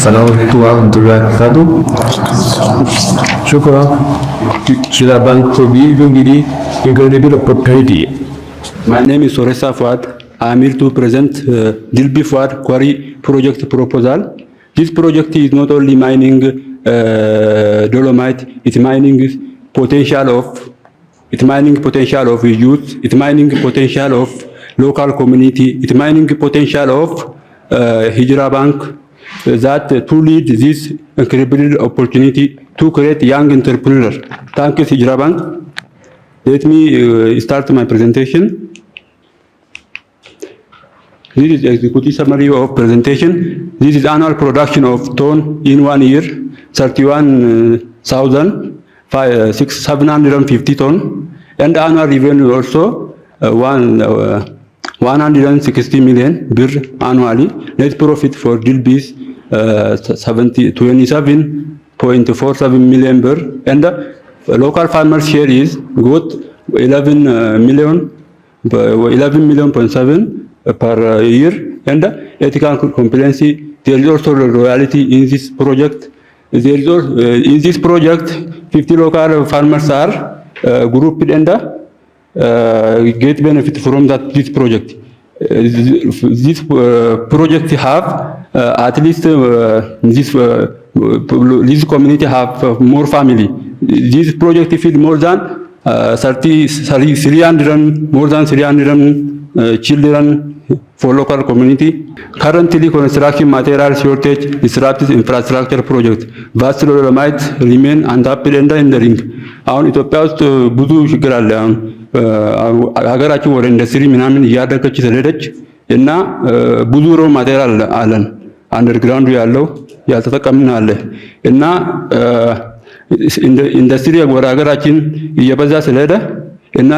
السلام ورحمة الله وبركاته. شكرا. Sila Bank for giving me incredible opportunity. My name is Soresa Fuad. I am here to present Dilbi Fuad Quarry project proposal. This project is not only mining dolomite, it's mining potential of youth, it's mining potential of local community, it's mining potential of Hijra Bank that to lead this incredible opportunity to create young entrepreneurs. Thank you, Hijra Bank. Let me start my presentation. This is executive summary of presentation. This is annual production of ton in 1 year, 31,750 ton, and annual revenue also 160 million birr annually. Net profit for Dilbi is 27.47 million birr, and the local farmer share is got 11.7 per year, and ethical compliancy. There is also royalty in this project. There is also, in this project 50 local farmers are grouped and get benefit from this project. This project have at least this community have more family. This project feed more than 300 children for local community. Currently, construction material shortage disrupts infrastructure project. Vast dolomite remain untapped and hindering. አሁን ኢትዮጵያ ውስጥ ብዙ ችግር አለ። ሀገራችን ወደ ኢንዱስትሪ ምናምን እያደገች ስለሄደች እና ብዙ ሮ ማቴሪያል አለን አንደርግራውንድ ያለው ያልተጠቀምን አለ እና ኢንዱስትሪ ወደ ሀገራችን እየበዛ ስለሄደ እና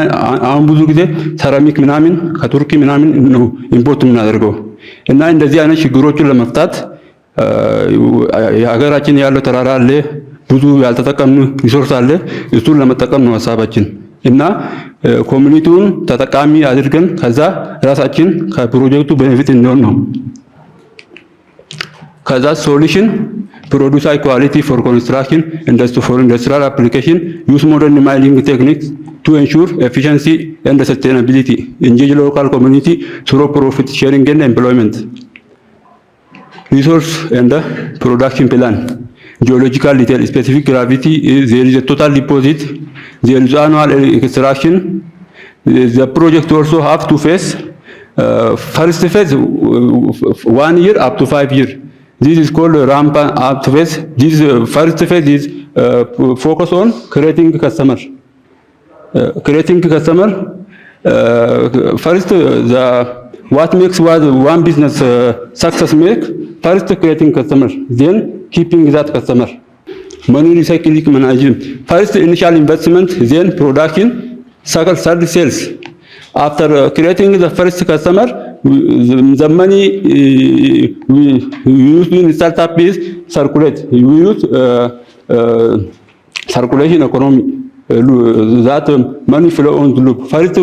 አሁን ብዙ ጊዜ ሰራሚክ ምናምን ከቱርኪ ምናምን ነው ኢምፖርት የምናደርገው እና እንደዚህ አይነት ችግሮችን ለመፍታት የሀገራችን ያለው ተራራ አለ ብዙ ያልተጠቀምን ሪሶርስ አለ እሱን ለመጠቀም ነው ሐሳባችን እና ኮሚኒቲውን ተጠቃሚ አድርገን ከዛ ራሳችን ከፕሮጀክቱ ቤኔፊት እንሆን ነው ከዛ ሶሉሽን produce high quality for construction industry for industrial application use modern mining techniques to ensure efficiency and sustainability engage local community through profit sharing and employment resource and production plan geological detail specific gravity there is a total deposit there is annual extraction the project also have to phase first phase 1 year up to 5 years. This is called ramp up phase. This first phase is focus on creating customer. First, what makes one business success make? First creating customer, then keeping that customer. Money recycling management. First initial investment, then production, second sales. After creating the first customer, the money we use in startup is circulate. We use circulation economy. That money flow on the loop. First,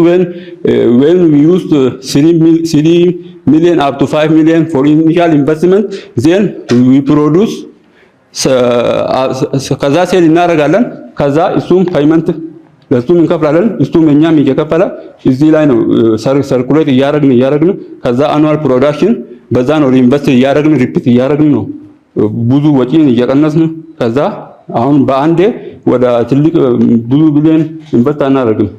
when we use 3 million up to 5 million for initial investment, then we produce. ከዛ ሴል እናደርጋለን። ከዛ እሱም ፔመንት ለሱም እንከፍላለን እሱም እኛም እየከፈለ እዚህ ላይ ነው ሰርኩሌት እያደረግን ከዛ አኑዋል ፕሮዳክሽን በዛ ነው ሪኢንቨስት እያደረግን ሪፒት እያደረግን ነው ብዙ ወጪን እየቀነስን ከዛ አሁን በአንዴ ወደ ትልቅ ብዙ ቢሊዮን ኢንቨስት አናደርግም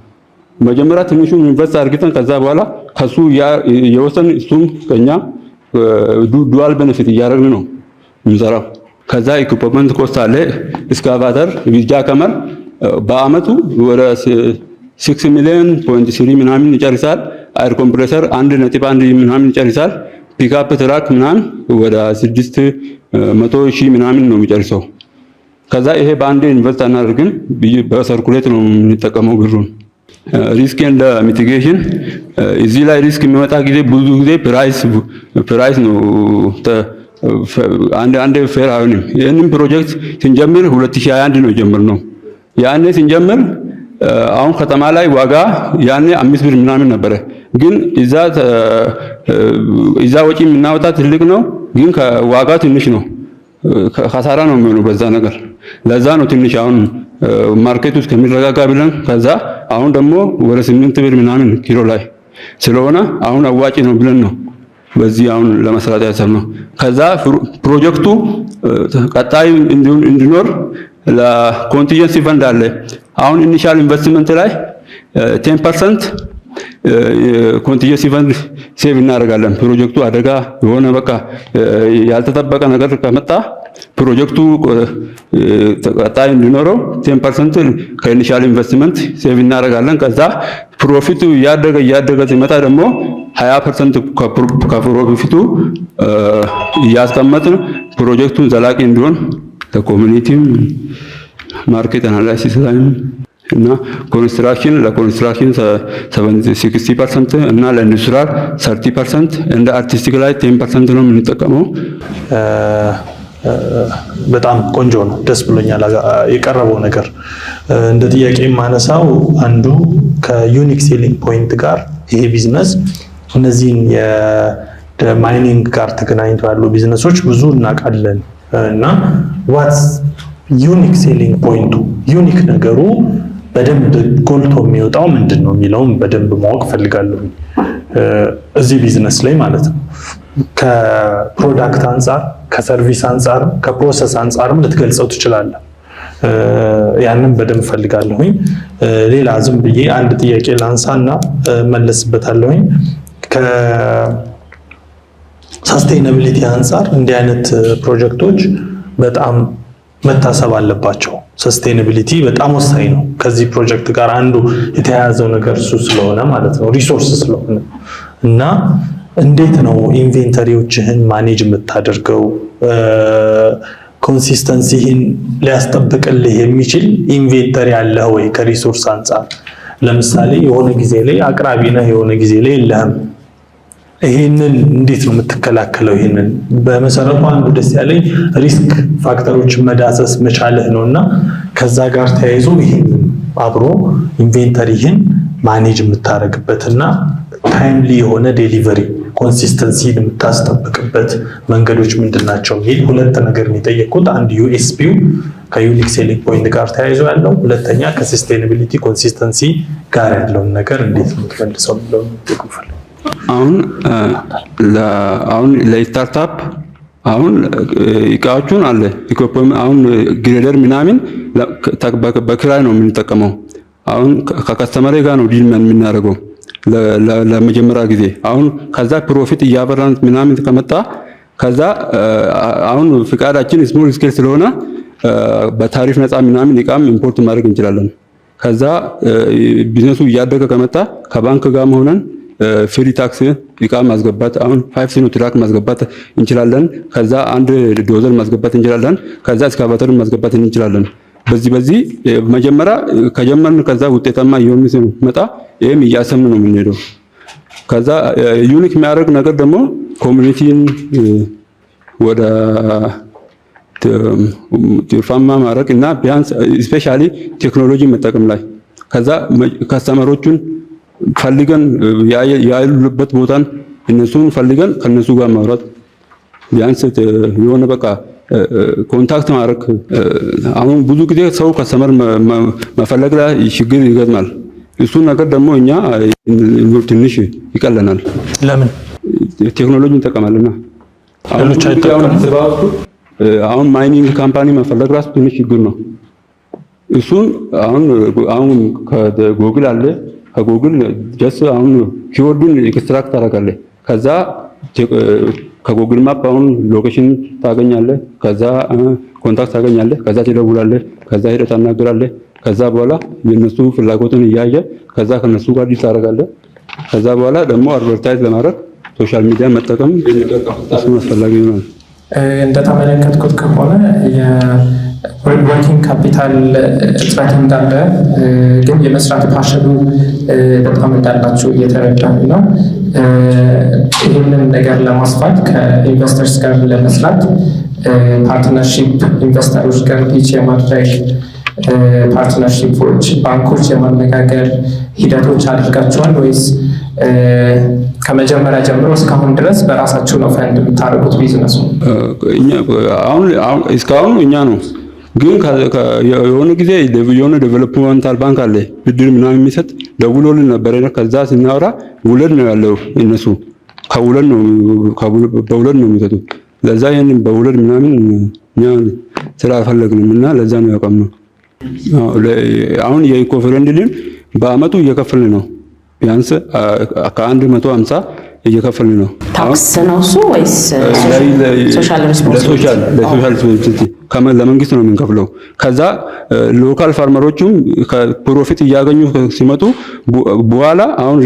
መጀመሪያ ትንሹን ኢንቨስት አድርገን ከዛ በኋላ ከሱ የወሰን እሱም ከኛ ዱዋል ቤኔፊት እያደረግን ነው እንሰራው ከዛ ኢኩዊፕመንት ኮስት አለ ኤክስካቫተር ቪጃ ከመር በአመቱ ወደ 6 ሚሊዮን 3 ምናምን ይጨርሳል አየር ኮምፕሬሰር 1.1 ምናምን ይጨርሳል ፒክአፕ ትራክ ምናምን ወደ 600,000 ምናምን ነው የሚጨርሰው ከዛ ይሄ በአንዴ ኢንቨስት አናደርግም በሰርኩሌት ነው የምንጠቀመው ብሩን ሪስክ ኤንድ ሚቲጌሽን እዚህ ላይ ሪስክ የሚመጣ ጊዜ ብዙ ጊዜ ፕራይስ ነው አንድ ፌር አይሆንም ይሄንን ፕሮጀክት ስንጀምር 2021 ነው ጀመርነው ያኔ ስንጀምር አሁን ከተማ ላይ ዋጋ ያኔ 5 ብር ምናምን ነበር ግን እዛ ወጪ የምናወጣ ትልቅ ነው ግን ከዋጋ ትንሽ ነው ከሳራ ነው የሚሆነው በዛ ነገር። ለዛ ነው ትንሽ አሁን ማርኬት ውስጥ ከሚረጋጋ ብለን ከዛ አሁን ደግሞ ወደ 8 ብር ምናምን ኪሎ ላይ ስለሆነ አሁን አዋጭ ነው ብለን ነው በዚህ አሁን ለመስራት ያሰብነው። ከዛ ፕሮጀክቱ ቀጣይ እንዲኖር ለኮንቲንጀንሲ ፈንድ አለ። አሁን ኢኒሻል ኢንቨስትመንት ላይ 10% ኮንቲንጀንሲ ፈንድ ሴቭ እናደርጋለን። ፕሮጀክቱ አደጋ የሆነ በቃ ያልተጠበቀ ነገር ከመጣ ፕሮጀክቱ ቀጣይ እንዲኖረው 10% ከኢኒሻል ኢንቨስትመንት ሴቭ እናደርጋለን። ከዛ ፕሮፊቱ እያደገ ሲመጣ ደግሞ 20% ከፕሮፊቱ እያስቀመጥን ፕሮጀክቱን ዘላቂ እንዲሆን ለኮሚኒቲም ማርኬት አናላይሲስ ላይ እና ለኮንስትራክሽን 60% እና ለኢንዱስትሪያል 30% እንደ አርቲስቲክ ላይ 10% ነው የምንጠቀመው። በጣም ቆንጆ ነው፣ ደስ ብሎኛል የቀረበው ነገር። እንደ ጥያቄ የማነሳው አንዱ ከዩኒክ ሴሊንግ ፖይንት ጋር ይሄ ቢዝነስ እነዚህን የማይኒንግ ጋር ተገናኝቶ ያሉ ቢዝነሶች ብዙ እናውቃለን እና ዋትስ ዩኒክ ሴሊንግ ፖይንቱ ዩኒክ ነገሩ በደንብ ጎልቶ የሚወጣው ምንድን ነው የሚለውን በደንብ ማወቅ ፈልጋለሁ እዚህ ቢዝነስ ላይ ማለት ነው። ከፕሮዳክት አንፃር፣ ከሰርቪስ አንፃር፣ ከፕሮሰስ አንፃርም ልትገልጸው ትችላለህ። ያንን በደንብ ፈልጋለሁኝ። ሌላ ዝም ብዬ አንድ ጥያቄ ላንሳና መለስበታለሁኝ። ከሳስቴይናቢሊቲ አንፃር እንዲህ አይነት ፕሮጀክቶች በጣም መታሰብ አለባቸው። ሰስቴይናቢሊቲ በጣም ወሳኝ ነው። ከዚህ ፕሮጀክት ጋር አንዱ የተያያዘው ነገር እሱ ስለሆነ ማለት ነው፣ ሪሶርስ ስለሆነ እና እንዴት ነው ኢንቬንተሪዎችህን ማኔጅ የምታደርገው? ኮንሲስተንሲህን ሊያስጠብቅልህ የሚችል ኢንቬንተሪ አለ ወይ? ከሪሶርስ አንፃር ለምሳሌ የሆነ ጊዜ ላይ አቅራቢ ነህ፣ የሆነ ጊዜ ላይ የለህም። ይሄንን እንዴት ነው የምትከላከለው? ይሄንን በመሰረቱ አንዱ ደስ ያለኝ ሪስክ ፋክተሮችን መዳሰስ መቻልህ ነውና ከዛ ጋር ተያይዞ ይሄንን አብሮ ኢንቬንተሪህን ማኔጅ የምታደርግበትና ታይምሊ የሆነ ዴሊቨሪ ኮንሲስተንሲን የምታስጠብቅበት መንገዶች ምንድናቸው? የሚል ሁለት ነገር ነው የጠየቁት። አንድ ዩኤስፒው ከዩኒክ ሴሊንግ ፖይንት ጋር ተያይዞ ያለው፣ ሁለተኛ ከሰስቴይናቢሊቲ ኮንሲስተንሲ ጋር ያለውን ነገር እንዴት ነው የምትመልሰው የሚለው ነው። አሁን ለስታርታፕ አሁን እቃዎቹን አለ አሁን ግሬደር ምናምን በክራይ ነው የምንጠቀመው። አሁን ከከስተመር ጋር ነው ዲል የምናደርገው ለመጀመሪያ ጊዜ። አሁን ከዛ ፕሮፊት እያበራን ምናምን ከመጣ ከዛ አሁን ፍቃዳችን ስሞል ስኬል ስለሆነ በታሪፍ ነፃ ምናምን እቃም ኢምፖርት ማድረግ እንችላለን። ከዛ ቢዝነሱ እያደገ ከመጣ ከባንክ ጋር መሆነን ፍሪ ታክስ እቃ ማስገባት አሁን 5 ሲኖ ትራክ ማስገባት እንችላለን። ከዛ አንድ ዶዘር ማስገባት እንችላለን። ከዛ እስካቫተር ማስገባት እንችላለን። በዚህ መጀመሪያ ከጀመርን ከዛ ውጤታማ እየሆነ ሲመጣ ይሄም እያሰምን ነው የምንሄደው። ከዛ ዩኒክ የሚያደርግ ነገር ደግሞ ኮሚኒቲን ወደ ትርፋማ ማድረግ እና ቢያንስ ስፔሻሊ ቴክኖሎጂ መጠቀም ላይ ከዛ ከስተመሮቹን ፈልገን ያሉበት ቦታን እነሱን ፈልገን ከነሱ ጋር ማውራት ቢያንስ የሆነ በቃ ኮንታክት ማድረግ። አሁን ብዙ ጊዜ ሰው ከስተመር መፈለግ ላይ ችግር ይገጥማል። እሱ ነገር ደግሞ እኛ ትንሽ ይቀለናል። ለምን? ቴክኖሎጂ እንጠቀማለና። አሁን ማይኒንግ ካምፓኒ መፈለግ ራሱ ትንሽ ችግር ነው። እሱን አሁን ከጎግል አለ ከጎግል ጀስት አሁን ኪወርዱን ኤክስትራክት ታደርጋለህ። ከዛ ከጎግል ማፕ አሁን ሎኬሽን ታገኛለህ። ከዛ ኮንታክት ታገኛለህ። ከዛ ትደውላለህ። ከዛ ሄደህ ታናግራለህ። ከዛ በኋላ የነሱ ፍላጎትን እያየ ከዛ ከነሱ ጋር ዲል ታደርጋለህ። ከዛ በኋላ ደግሞ አድቨርታይዝ ለማድረግ ሶሻል ሚዲያ መጠቀም እሱ አስፈላጊ ነው። እንደተመለከትኩት ከሆነ የወርኪንግ ካፒታል እጥረት እንዳለ ግን የመስራት ፓሽኑ በጣም እንዳላችሁ እየተረዳን ነው። ይህንን ነገር ለማስፋት ከኢንቨስተርስ ጋር ለመስራት ፓርትነርሺፕ ኢንቨስተሮች ጋር ፒች የማድረግ ፓርትነርሺፖች፣ ባንኮች የማነጋገር ሂደቶች አድርጋችኋል ወይስ ከመጀመሪያ ጀምሮ እስካሁን ድረስ በራሳችሁ ነው ፈንድ የምታደርጉት ቢዝነሱ? አሁን እስካሁን እኛ ነው። ግን የሆነ ጊዜ የሆነ ዴቨሎፕመንታል ባንክ አለ ብድር ምናምን የሚሰጥ ደውሎልን ነበር። ከዛ ስናወራ ውለድ ነው ያለው እነሱ በውለድ ነው የሚሰጡት። ለዛ ይሄንን በውለድ ምናምን እኛ ስላልፈለግንም እና ለዛ ነው ያቆምነው። አሁን የኢኮ ፍሬንድሊን በአመቱ እየከፈልን ነው። ቢያንስ ከ150 እየከፈልን ነው። ታክስ ነው እሱ ወይስ ሶሻል ሪስፖንሲቢሊቲ? ለመንግስት ነው የምንከፍለው። ከዛ ሎካል ፋርመሮቹም ከፕሮፊት እያገኙ ሲመጡ በኋላ አሁን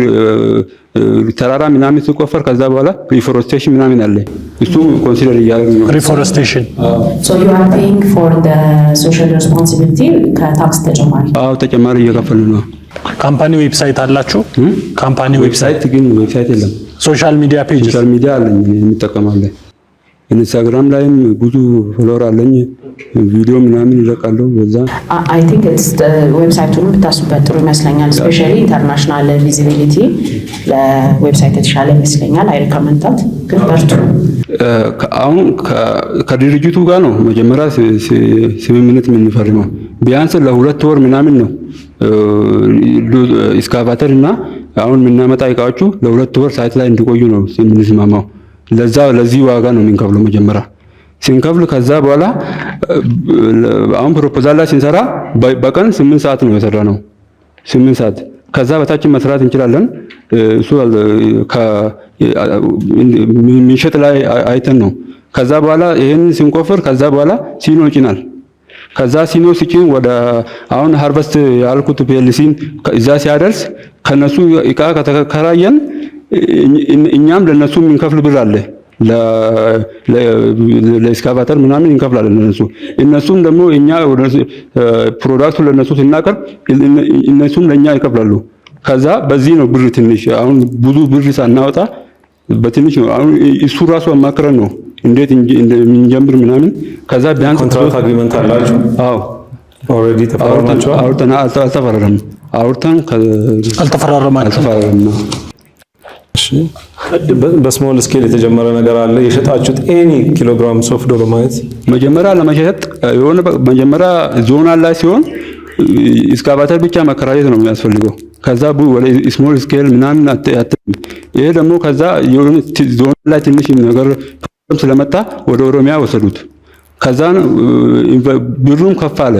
ተራራ ምናምን ሲቆፈር ከዛ በኋላ ሪፎረስቴሽን ምናምን አለ። እሱ ኮንሲደር እያደረግን ነው። ሪፎረስቴሽን so you are paying for the social responsibility ከታክስ ተጨማሪ? አዎ ተጨማሪ እየከፈልን ነው። ካምፓኒ ዌብሳይት አላችሁ? ካምፓኒ ዌብሳይት ግን ዌብሳይት የለም። ሶሻል ሚዲያ ፔጅ? ሶሻል ሚዲያ አለኝ እንጠቀማለን። ኢንስታግራም ላይም ብዙ ፎሎወር አለኝ። ቪዲዮ ምናምን ይለቃለሁ በዛ። አይ ቲንክ ኢትስ ዌብሳይቱን ብታስቡበት ጥሩ ይመስለኛል። ስፔሻሊ ኢንተርናሽናል ቪዚቢሊቲ ለዌብሳይት የተሻለ ይመስለኛል። አይ ሪኮመንድ ግን በርቱ። አሁን ከድርጅቱ ጋር ነው መጀመሪያ ስምምነት የምንፈርመው። ቢያንስ ለ2 ወር ምናምን ነው ኤክስካቫተር እና አሁን የምናመጣ እቃዎቹ ለ2 ወር ሳይት ላይ እንዲቆዩ ነው የምንስማማው። ለዚህ ዋጋ ነው የምንከፍለው መጀመሪያ ሲንከፍል። ከዛ በኋላ አሁን ፕሮፖዛል ላይ ስንሰራ በቀን 8 ሰዓት ነው የሰራነው። 8 ሰዓት ከዛ በታች መስራት እንችላለን። እሱ ምንሸጥ ላይ አይተን ነው። ከዛ በኋላ ይሄን ስንቆፍር ከዛ በኋላ ሲኖ ይጭናል። ከዛ ሲኖ ሲጭን ወደ አሁን ሃርቨስት ያልኩት ፒኤልሲን እዛ ሲያደርስ ከነሱ እቃ ከተከራየን እኛም ለነሱ የምንከፍል ብር አለ። ለኤክስካቫተር ምናምን እንከፍላለን እነሱም ደግሞ እኛ ፕሮዳክቱን ለነሱ ስናቀርብ እነሱም ለኛ ይከፍላሉ። ከዛ በዚህ ነው ብር ትንሽ አሁን ብዙ ብር ሳናወጣ በትንሽ ነው። አሁን እሱ ራሱ አማክረን ነው እንዴት እንደምንጀምር ምናምን። ከዛ ቢያንስ ኮንትራክት አግሪመንት አላችሁ? አዎ ኦልሬዲ ተፈራርማችኋል? አልተፈራረማችሁም? እሺ በስሞል ስኬል የተጀመረ ነገር አለ የሸጣችሁት ኤኒ ኪሎግራም ኦፍ ዶሎማይት? መጀመሪያ ለመሸጥ የሆነ መጀመሪያ ዞናል ላይ ሲሆን ኤክስካቫተር ብቻ መከራየት ነው የሚያስፈልገው። ከዛ ወደ ስሞል ስኬል ምናምን ይሄ ደግሞ ከዛ የሆነ ዞን ላይ ትንሽ ነገር ስለመጣ ወደ ኦሮሚያ ወሰዱት። ከዛ ብሩም ከፍ አለ።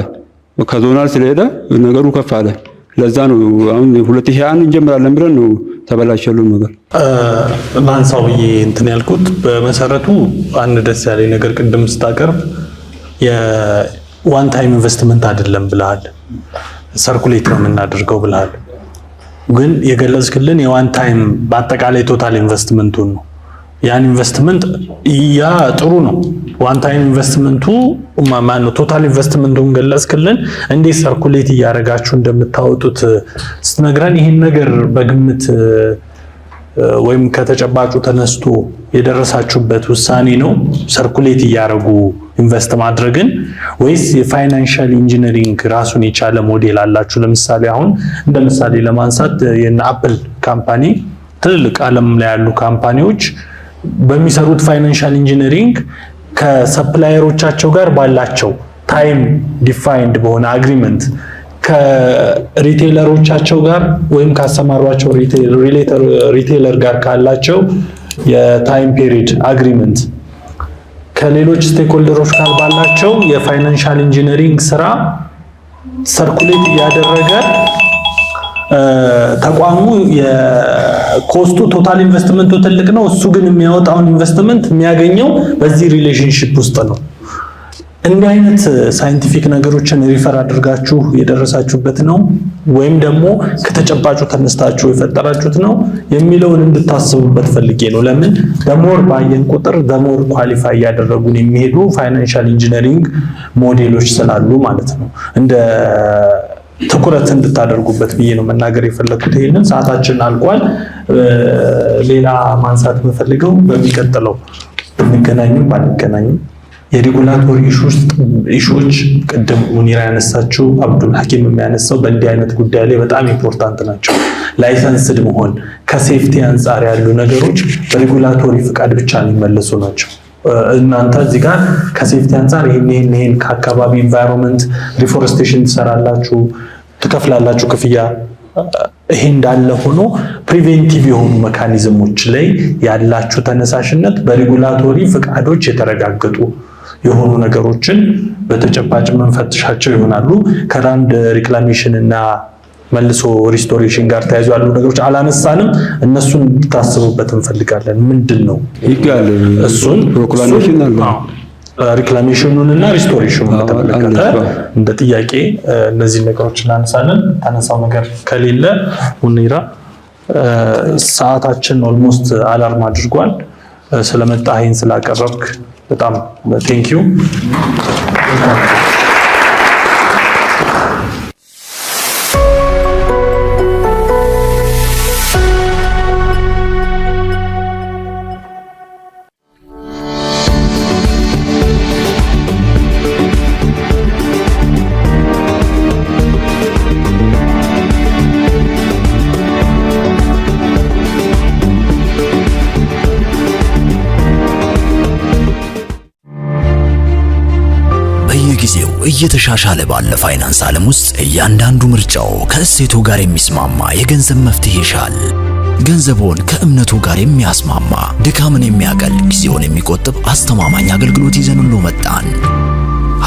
ከዞናል ስለሄደ ነገሩ ከፍ አለ። ለዛ ነው አሁን 2021 እንጀምራለን ብለን ነው ተበላሸሉ ነገር ማንሳው ብዬ እንትን ያልኩት። በመሰረቱ አንድ ደስ ያለኝ ነገር ቅድም ስታቀርብ የዋን ታይም ኢንቨስትመንት አይደለም ብለሃል፣ ሰርኩሌት ነው የምናደርገው ብለሃል። ግን የገለጽክልን የዋን ታይም በአጠቃላይ ቶታል ኢንቨስትመንቱን ነው። ያን ኢንቨስትመንት ያ ጥሩ ነው። ዋን ታይም ኢንቨስትመንቱ ማን ነው? ቶታል ኢንቨስትመንቱን ገለጽክልን። እንዴት ሰርኩሌት እያደረጋችሁ እንደምታወጡት ስትነግረን ይሄን ነገር በግምት ወይም ከተጨባጩ ተነስቶ የደረሳችሁበት ውሳኔ ነው ሰርኩሌት እያደረጉ ኢንቨስት ማድረግን፣ ወይስ የፋይናንሻል ኢንጂነሪንግ ራሱን የቻለ ሞዴል አላችሁ? ለምሳሌ አሁን እንደ ምሳሌ ለማንሳት የአፕል ካምፓኒ ትልልቅ ዓለም ላይ ያሉ ካምፓኒዎች በሚሰሩት ፋይናንሻል ኢንጂነሪንግ ከሰፕላየሮቻቸው ጋር ባላቸው ታይም ዲፋይንድ በሆነ አግሪመንት ከሪቴለሮቻቸው ጋር ወይም ካሰማሯቸው ሪቴለር ጋር ካላቸው የታይም ፔሪድ አግሪመንት ከሌሎች ስቴክሆልደሮች ጋር ባላቸው የፋይናንሻል ኢንጂነሪንግ ስራ ሰርኩሌት እያደረገ ተቋሙ የኮስቱ ቶታል ኢንቨስትመንቱ ትልቅ ነው፣ እሱ ግን የሚያወጣውን ኢንቨስትመንት የሚያገኘው በዚህ ሪሌሽንሺፕ ውስጥ ነው። እንዲህ አይነት ሳይንቲፊክ ነገሮችን ሪፈር አድርጋችሁ የደረሳችሁበት ነው ወይም ደግሞ ከተጨባጩ ተነስታችሁ የፈጠራችሁት ነው የሚለውን እንድታስቡበት ፈልጌ ነው። ለምን ደሞር ባየን ቁጥር ደሞር ኳሊፋይ ያደረጉን የሚሄዱ ፋይናንሻል ኢንጂነሪንግ ሞዴሎች ስላሉ ማለት ነው። እንደ ትኩረት እንድታደርጉበት ብዬ ነው መናገር የፈለኩት። ይሄንን ሰዓታችን አልቋል። ሌላ ማንሳት የምፈልገው በሚቀጥለው ብንገናኝም ባንገናኝም የሬጉላቶሪ ኢሹዎች ቅድም ሙኒራ ያነሳችው አብዱል ሐኪም የሚያነሳው በእንዲህ አይነት ጉዳይ ላይ በጣም ኢምፖርታንት ናቸው። ላይሰንስድ መሆን ከሴፍቲ አንጻር ያሉ ነገሮች በሬጉላቶሪ ፍቃድ ብቻ የሚመለሱ ናቸው። እናንተ እዚህ ጋር ከሴፍቲ አንጻር ይሄን ከአካባቢ ኢንቫይሮንመንት ሪፎረስቴሽን ትሰራላችሁ፣ ትከፍላላችሁ ክፍያ። ይሄ እንዳለ ሆኖ ፕሪቬንቲቭ የሆኑ ሜካኒዝሞች ላይ ያላችሁ ተነሳሽነት በሬጉላቶሪ ፍቃዶች የተረጋገጡ የሆኑ ነገሮችን በተጨባጭ መንፈትሻቸው ይሆናሉ። ከላንድ ሪክላሜሽን እና መልሶ ሪስቶሬሽን ጋር ተያይዞ ያሉ ነገሮች አላነሳንም። እነሱን ታስቡበት እንፈልጋለን። ምንድነው ይጋል እሱን ፕሮክላሜሽን ሪክላሜሽኑን እና ሪስቶሬሽኑን በተመለከተ እንደ ጥያቄ እነዚህ ነገሮች እናነሳለን። ታነሳው ነገር ከሌለ ሙኒራ ሰዓታችን ኦልሞስት አላርም አድርጓል። ስለመጣህን ስላቀረብክ በጣም ቴንኪዩ። በየጊዜው እየተሻሻለ ባለ ፋይናንስ ዓለም ውስጥ እያንዳንዱ ምርጫው ከእሴቱ ጋር የሚስማማ የገንዘብ መፍትሄ ይሻል። ገንዘቦን ከእምነቱ ጋር የሚያስማማ ድካምን የሚያቀል ጊዜውን የሚቆጥብ አስተማማኝ አገልግሎት ይዘንሎ መጣን።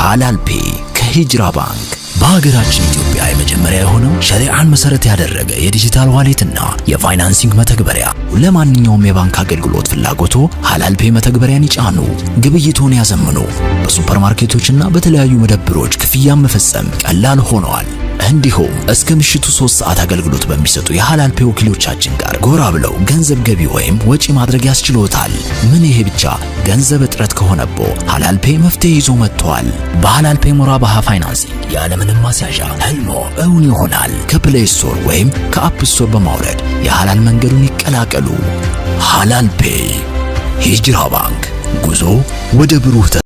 ሃላል ፔ ከሂጅራ ባንክ በሀገራችን ኢትዮጵያ የመጀመሪያ የሆነው ሸሪዓን መሰረት ያደረገ የዲጂታል ዋሌትና የፋይናንሲንግ መተግበሪያ። ለማንኛውም የባንክ አገልግሎት ፍላጎቶ ሃላል ፔ መተግበሪያን ይጫኑ፣ ግብይቶን ያዘምኑ። በሱፐርማርኬቶችና በተለያዩ መደብሮች ክፍያ መፈጸም ቀላል ሆነዋል። እንዲሁም እስከ ምሽቱ 3 ሰዓት አገልግሎት በሚሰጡ የሃላል ፔ ወኪሎቻችን ጋር ጎራ ብለው ገንዘብ ገቢ ወይም ወጪ ማድረግ ያስችሎታል። ምን ይሄ ብቻ! ገንዘብ እጥረት ከሆነቦ ሃላል ፔ መፍትሄ ይዞ መጥቷል። በሃላል ፔ ሙራባሃ ፋይናንሲንግ ያለምንም ማስያዣ ህልሞ እውን ይሆናል። ከፕሌይ ስቶር ወይም ከአፕ ስቶር በማውረድ የሃላል መንገዱን ይቀላቀሉ። ሃላል ፔ ሂጅራ ባንክ፣ ጉዞ ወደ ብሩህ